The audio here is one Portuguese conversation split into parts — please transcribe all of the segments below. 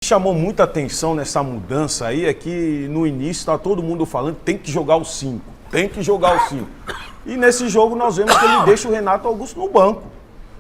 Chamou muita atenção nessa mudança aí é que no início tá todo mundo falando que tem que jogar o 5, tem que jogar o 5. E nesse jogo nós vemos que ele deixa o Renato Augusto no banco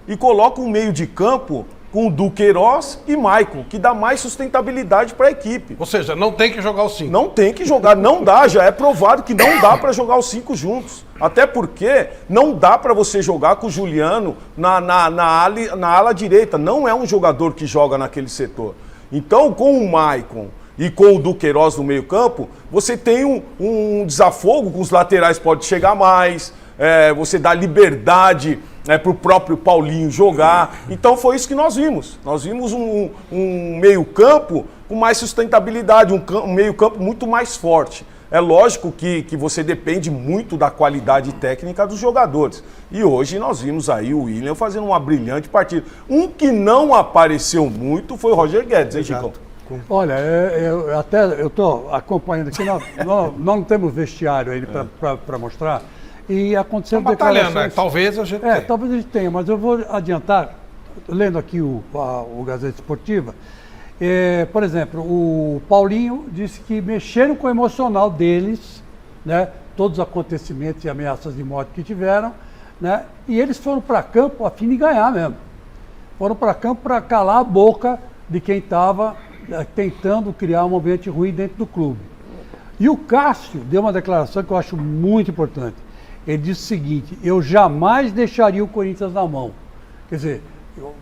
e coloca um meio de campo com o Duqueiroz e Maicon, que dá mais sustentabilidade para a equipe. Ou seja, não tem que jogar o 5. Não tem que jogar, não dá, já é provado que não dá para jogar os 5 juntos. Até porque não dá para você jogar com o Juliano na ala direita, não é um jogador que joga naquele setor. Então, com o Maicon e com o Duqueiroz no meio campo, você tem um desafogo, com os laterais pode chegar mais, você dá liberdade para o próprio Paulinho jogar. Então foi isso que nós vimos. Nós vimos um meio campo com mais sustentabilidade, um meio campo muito mais forte. É lógico que você depende muito da qualidade técnica dos jogadores. E hoje nós vimos aí o William fazendo uma brilhante partida. Um que não apareceu muito foi o Roger Guedes, hein, Chico? Olha, eu estou acompanhando aqui, nós não temos vestiário aí para mostrar. E aconteceu batalhando, né? Talvez a gente tenha. Talvez a gente tenha, mas eu vou adiantar, lendo aqui o Gazeta Esportiva. Por exemplo, o Paulinho disse que mexeram com o emocional deles, né? Todos os acontecimentos e ameaças de morte que tiveram, né? E eles foram para campo a fim de ganhar mesmo. Foram para campo para calar a boca de quem estava tentando criar um ambiente ruim dentro do clube. E o Cássio deu uma declaração que eu acho muito importante. Ele disse o seguinte: eu jamais deixaria o Corinthians na mão. Quer dizer,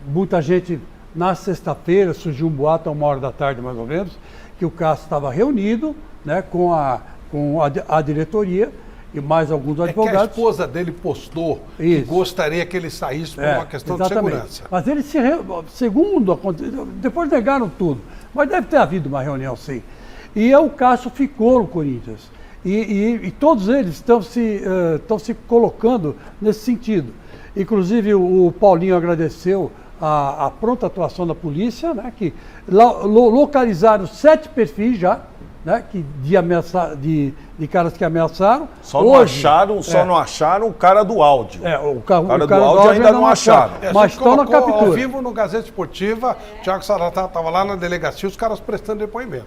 muita gente... Na sexta-feira surgiu um boato, a 1h da tarde mais ou menos, que o Cássio estava reunido, né, com a diretoria e mais alguns advogados. Que a esposa dele postou que gostaria que ele saísse por uma questão exatamente. De segurança. Mas eles segundo, depois negaram tudo, mas deve ter havido uma reunião sim. E o Cássio ficou no Corinthians. E todos eles estão se colocando nesse sentido. Inclusive o Paulinho agradeceu a pronta atuação da polícia, né, que localizaram 7 perfis já, né, de caras que ameaçaram. Só não acharam o cara do áudio. O cara do áudio ainda não acharam. Mas estão na captura. Ao vivo no Gazeta Esportiva, o Thiago Saratá estava lá na delegacia, os caras prestando depoimento.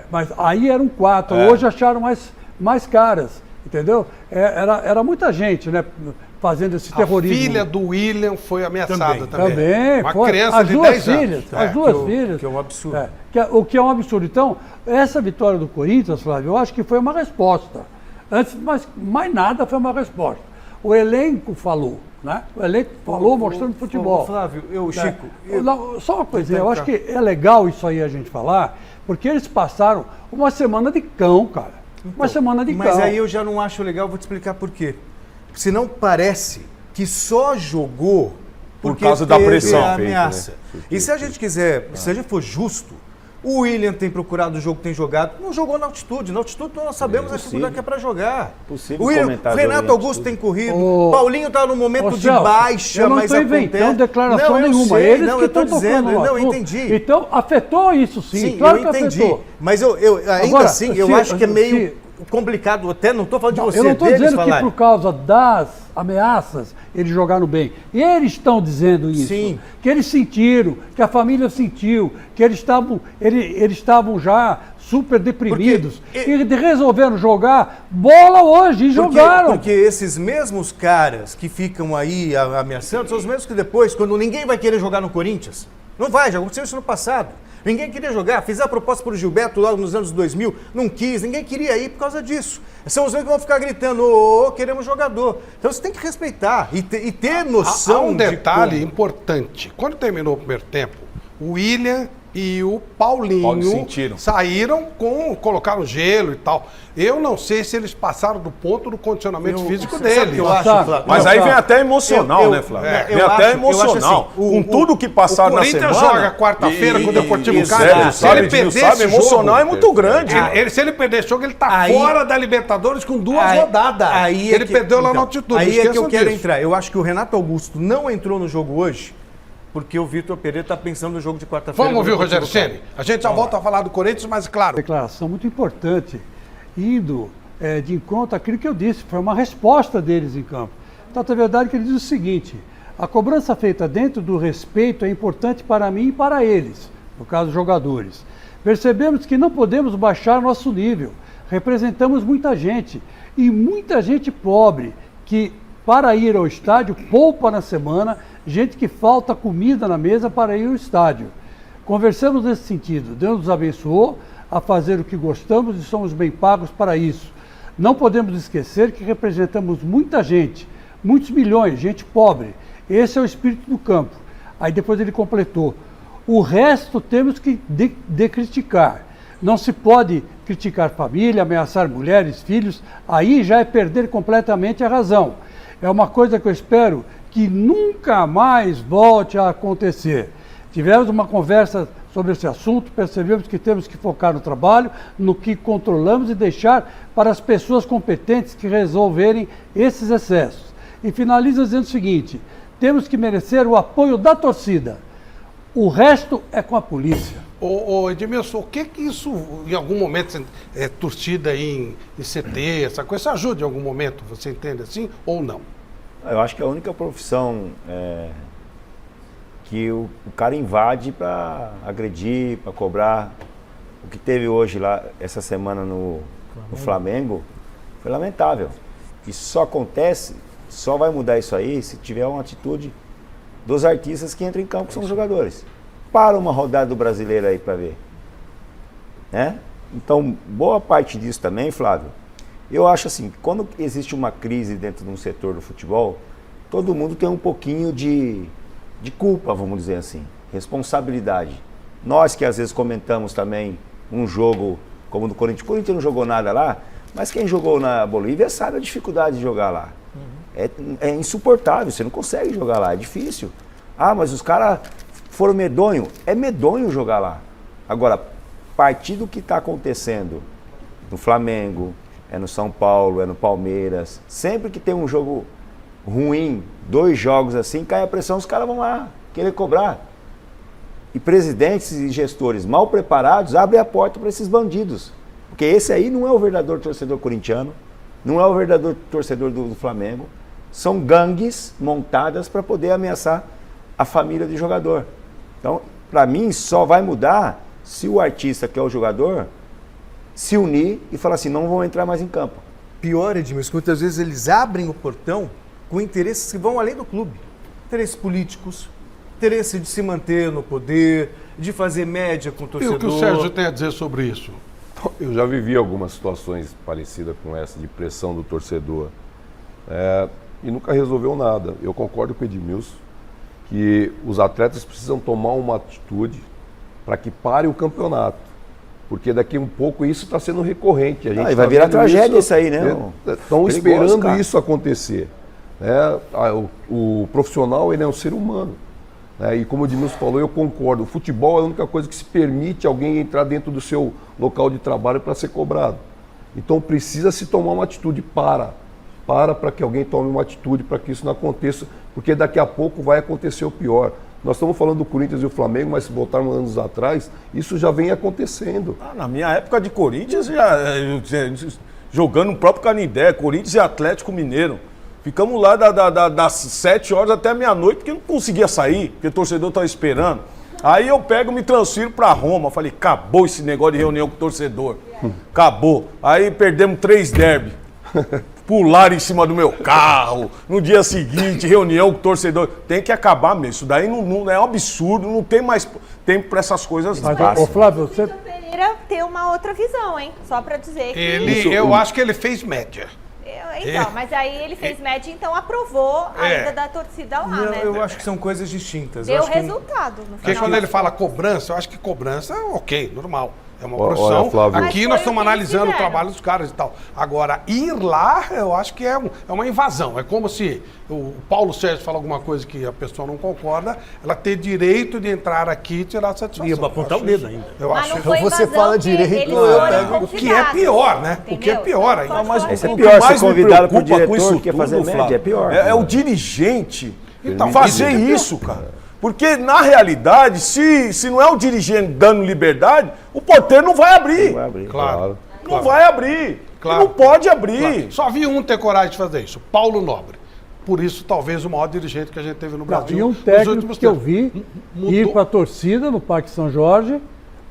Mas aí eram 4, hoje acharam mais caras, entendeu? Era muita gente, né? Fazendo esse terrorismo. A filha do William foi ameaçada também. Também. Uma criança de 10 anos. As duas filhas. Que é um absurdo. O que é um absurdo. Então, essa vitória do Corinthians, Flávio, eu acho que foi uma resposta. Antes, mas mais nada foi uma resposta. O elenco falou, né? O elenco falou mostrando futebol. Flávio, Chico... Só uma coisa, eu acho que é legal isso aí a gente falar, porque eles passaram uma semana de cão, cara. Uma semana de cão. Mas aí eu já não acho legal, vou te explicar por quê. Senão parece que só jogou por causa da pressão. A ameaça. E se a gente quiser, se a gente for justo, o William tem procurado o jogo que tem jogado, não jogou na altitude. Na altitude nós sabemos a dificuldade que é para jogar. Possível o Renato Augusto tem corrido, Paulinho está no momento de baixa, mas acontece. Eu não estou inventando declaração nenhuma. Eles que estão tocando no assunto. Entendi. Então afetou isso sim, claro que entendi. Afetou. Mas ainda assim, eu acho que é meio complicado, até não estou falando de você, eu não estou dizendo que por causa das ameaças eles jogaram bem. Eles estão dizendo isso. Sim. Que eles sentiram, que a família sentiu, que eles estavam já super deprimidos. E resolveram jogar bola hoje e jogaram. Porque esses mesmos caras que ficam aí ameaçando são os mesmos que depois, quando ninguém vai querer jogar no Corinthians, não vai, já aconteceu isso no passado. Ninguém queria jogar, fiz a proposta para o Gilberto logo nos anos 2000, não quis, ninguém queria ir por causa disso. São os mesmos que vão ficar gritando, queremos jogador. Então você tem que respeitar e ter noção. Há um detalhe importante, quando terminou o primeiro tempo, o William e o Paulinho saíram colocaram gelo e tal. Eu não sei se eles passaram do ponto do condicionamento físico deles. Mas aí vem até emocional, né, Flávio? Vem até emocional. Com tudo que passaram na semana. O Corinthians joga quarta-feira com o Deportivo Cali. Se ele perder esse jogo, emocional é muito grande. Se ele perder esse jogo, ele está fora da Libertadores com 2 rodadas. Ele perdeu lá na altitude. Aí é que eu quero entrar. Eu acho que o Renato Augusto não entrou no jogo hoje porque o Vitor Pereira está pensando no jogo de quarta-feira. Vamos ouvir o Rogério Ceni. A gente já volta a falar do Corinthians, mas claro. Declaração muito importante, indo de encontro àquilo que eu disse, foi uma resposta deles em campo. Tanto é verdade que ele diz o seguinte: a cobrança feita dentro do respeito é importante para mim e para eles, no caso, jogadores. Percebemos que não podemos baixar nosso nível. Representamos muita gente, e muita gente pobre, que para ir ao estádio poupa na semana, gente que falta comida na mesa para ir ao estádio. Conversamos nesse sentido. Deus nos abençoou a fazer o que gostamos e somos bem pagos para isso. Não podemos esquecer que representamos muita gente, muitos milhões, gente pobre. Esse é o espírito do campo. Aí depois ele completou. O resto temos que criticar. Não se pode criticar família, ameaçar mulheres, filhos, aí já é perder completamente a razão. É uma coisa que eu espero que nunca mais volte a acontecer. Tivemos uma conversa sobre esse assunto, percebemos que temos que focar no trabalho, no que controlamos e deixar para as pessoas competentes que resolverem esses excessos. E finaliza dizendo o seguinte, temos que merecer o apoio da torcida. O resto é com a polícia. Ô Edmilson, o que isso, em algum momento, torcida em CT, essa coisa, isso ajuda em algum momento, você entende assim, ou não? Eu acho que a única profissão que o cara invade para agredir, para cobrar, o que teve hoje lá, essa semana no Flamengo, foi lamentável. Isso só acontece, só vai mudar isso aí se tiver uma atitude dos artistas que entram em campo, que são os jogadores. Para uma rodada do Brasileiro aí para ver. Né? Então, boa parte disso também, Flávio, eu acho assim, quando existe uma crise dentro de um setor do futebol, todo mundo tem um pouquinho de culpa, vamos dizer assim, responsabilidade. Nós que às vezes comentamos também um jogo como o do Corinthians, o Corinthians não jogou nada lá, mas quem jogou na Bolívia sabe a dificuldade de jogar lá. É insuportável, você não consegue jogar lá, é difícil. Ah, mas os caras foram medonhos. É medonho jogar lá. Agora, a partir do que está acontecendo no Flamengo, no São Paulo, no Palmeiras, sempre que tem um jogo ruim, 2 jogos assim, cai a pressão, os caras vão lá querer cobrar. E presidentes e gestores mal preparados abrem a porta para esses bandidos. Porque esse aí não é o verdadeiro torcedor corintiano, não é o verdadeiro torcedor do Flamengo. São gangues montadas para poder ameaçar a família do jogador. Então, para mim, só vai mudar se o artista, que é o jogador, se unir e falar assim, não vão entrar mais em campo. Pior, Edmilson, muitas vezes eles abrem o portão com interesses que vão além do clube. Interesses políticos, interesse de se manter no poder, de fazer média com o torcedor. E o que o Sérgio tem a dizer sobre isso? Eu já vivi algumas situações parecidas com essa, de pressão do torcedor. E nunca resolveu nada. Eu concordo com o Edmilson que os atletas precisam tomar uma atitude para que pare o campeonato. Porque daqui um pouco isso está sendo recorrente. A gente vai virar tragédia isso aí, né? Estão esperando isso acontecer. O profissional, ele é um ser humano. E como o Edmilson falou, eu concordo. O futebol é a única coisa que se permite alguém entrar dentro do seu local de trabalho para ser cobrado. Então precisa se tomar uma atitude para que alguém tome uma atitude para que isso não aconteça, porque daqui a pouco vai acontecer o pior. Nós estamos falando do Corinthians e o Flamengo, mas se voltarmos anos atrás, isso já vem acontecendo. Na minha época de Corinthians, jogando no próprio Canindé, Corinthians e Atlético Mineiro. Ficamos lá das 7 horas até meia-noite, porque não conseguia sair, porque o torcedor estava esperando. Aí eu me transfiro para Roma. Falei, acabou esse negócio de reunião com o torcedor. Acabou. Aí perdemos 3 derby. Pularam em cima do meu carro. No dia seguinte, reunião com o torcedor. Tem que acabar mesmo. Isso daí não é um absurdo, não tem mais tempo para essas coisas. Mas, ô Flávio, você... Pereira tem uma outra visão, hein? Só para dizer que... Eu acho que ele fez média. Então, mas aí ele fez média, então aprovou a ida da torcida lá, né? Eu acho que são coisas distintas. Deu resultado no final. Porque quando ele fala cobrança, eu acho que cobrança é ok, normal. É uma profissão. Olha, aqui nós estamos analisando o trabalho dos caras e tal. Agora, ir lá, eu acho que é uma invasão. É como se o Paulo Sérgio fala alguma coisa que a pessoa não concorda, ela ter direito de entrar aqui e tirar satisfação. E apontar o dedo ainda. Eu mas acho não foi você fala direito, o que é pior, né? Entendeu? O que é pior ainda. Mas Esse é o pior, que mais ser me convidado por preocupa com diretor isso que quer fazer tudo, média, Flávio, é pior. é o dirigente Então, fazer isso, cara. Porque, na realidade, se não é o dirigente dando liberdade, o porteiro não vai abrir. Não vai abrir. Claro. Não vai abrir. Claro. Não pode abrir. Claro. Só vi um ter coragem de fazer isso, Paulo Nobre. Por isso, talvez, o maior dirigente que a gente teve no Brasil. E um técnico que eu vi ir para a torcida no Parque São Jorge,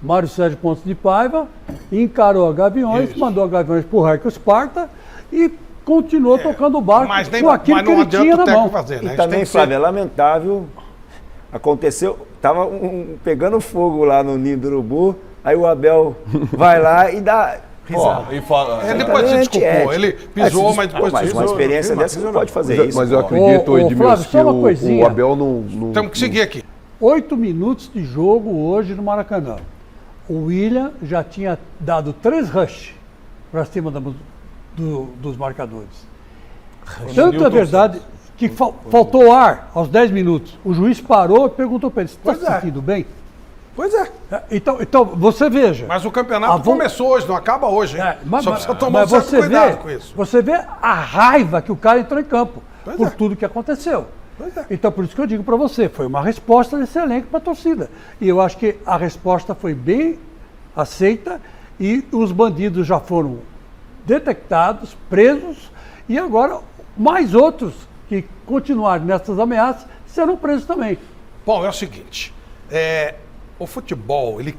Mário Sérgio Pontes de Paiva, encarou a Gaviões, mandou a Gaviões pro Raio Esparta e continuou tocando o barco com aquilo que ele tinha na mão. Fazer, né? E também, Flávio, é lamentável, aconteceu, tava pegando fogo lá no Ninho do Urubu, aí o Abel vai lá e dá... E fala, Depois se desculpou, ele pisou, mas depois mas pisou. uma experiência dessa não pode fazer isso. Mas eu acredito, Edmilson, Flávio, só uma que coisinha. o Abel não... Temos que seguir aqui. 8 minutos de jogo hoje no Maracanã. O William já tinha dado 3 rush para cima dos marcadores. Tanto é verdade que faltou ar aos 10 minutos. O juiz parou e perguntou para ele, você está se sentindo bem? Pois é. Então, você veja. Mas o campeonato começou hoje, não acaba hoje, hein? Só precisa tomar um certo cuidado com isso. Você vê a raiva que o cara entrou em campo por tudo que aconteceu. Então, por isso que eu digo para você, foi uma resposta desse elenco para a torcida. E eu acho que a resposta foi bem aceita e os bandidos já foram detectados, presos, e agora mais outros que continuarem nessas ameaças serão presos também. Bom, é o seguinte, o futebol, ele